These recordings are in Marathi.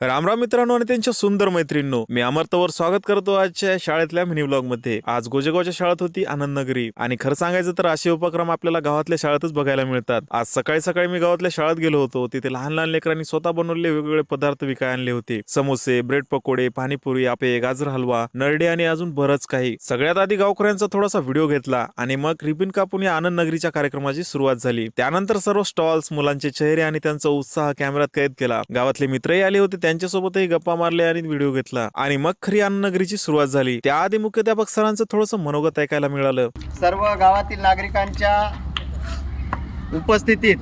राम राम मित्रांनो आणि त्यांच्या सुंदर मैत्रिणींनो, मी अमरतवर स्वागत करतो आजच्या शाळेतल्या मिनी ब्लॉग मध्ये। आज गोजेगावच्या शाळेत होती आनंद नगरी आणि खरं सांगायचं तर असे उपक्रम आपल्याला गावातल्या शाळेतच बघायला मिळतात। आज सकाळी सकाळी मी गावातल्या शाळेत गेलो होतो। तिथे लहान लहान लेकरांनी स्वतः बनवलेले वेगवेगळे पदार्थ विकाय आणले होते। समोसे, ब्रेड पकोडे, पाणीपुरी, आपे, गाजर हलवा, नरडे आणि अजून बरंच काही। सगळ्यात आधी गावकऱ्यांचा थोडासा व्हिडिओ घेतला आणि मग रिबिन कापून या आनंद नगरीच्या कार्यक्रमाची सुरुवात झाली। त्यानंतर सर्व स्टॉल्स, मुलांचे चेहरे आणि त्यांचा उत्साह कॅमेऱ्यात कैद केला। गावातले मित्रही आले होते, त्यांच्यासोबतही गप्पा मारले आणि व्हिडिओ घेतला आणि मग खरी आनंद नगरीची सुरुवात झाली। त्याआधी मुख्याध्यापक सरांचं थोडंसं मनोगत ऐकायला मिळालं। सर्व गावातील नागरिकांच्या उपस्थितीत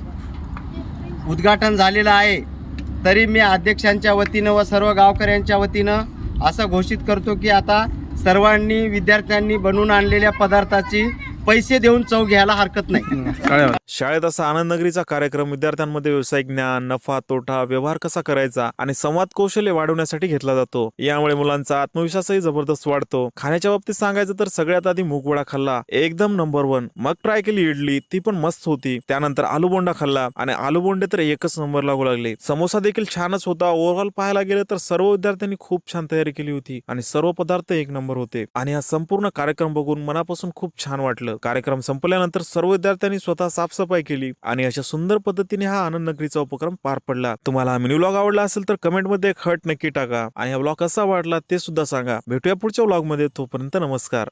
उद्घाटन झालेलं आहे। तरी मी अध्यक्षांच्या वतीनं व सर्व गावकऱ्यांच्या वतीनं असं घोषित करतो की आता सर्वांनी विद्यार्थ्यांनी बनवून आणलेल्या पदार्थाची पैसे देऊन चव घ्यायला हरकत नाही। शाळेत असा आनंद नगरीचा कार्यक्रम विद्यार्थ्यांमध्ये व्यावसायिक ज्ञान, नफा तोटा, व्यवहार कसा करायचा आणि संवाद कौशल्य वाढवण्यासाठी घेतला जातो। यामुळे मुलांचा आत्मविश्वासही जबरदस्त वाढतो। खाण्याच्या बाबतीत सांगायचं तर सगळ्यात आधी मूगवडा खाल्ला, एकदम नंबर 1। मग ट्राय केली इडली, ती पण मस्त होती। त्यानंतर आलू बोंडा खाल्ला आणि आलू बोंडे तर एकच नंबर लागू लागले। समोसा देखील छानच होता। ओव्हरऑल पाहायला गेलं तर सर्व विद्यार्थ्यांनी खूप छान तयारी केली होती आणि सर्व पदार्थ एक नंबर होते आणि हा संपूर्ण कार्यक्रम बघून मनापासून खूप छान वाटलं। कार्यक्रम संपल्यानंतर सर्व विद्यार्थ्यांनी स्वतः साफसफाई केली आणि अशा सुंदर पद्धतीने हा आनंद नगरीचा उपक्रम पार पडला। तुम्हाला हा मिनी व्लॉग आवडला असेल तर कमेंट मध्ये एक हट नक्की टाका आणि हा व्लॉग कसा वाटला ते सुद्धा सांगा। भेटूया पुढच्या व्लॉग मध्ये, तोपर्यंत नमस्कार।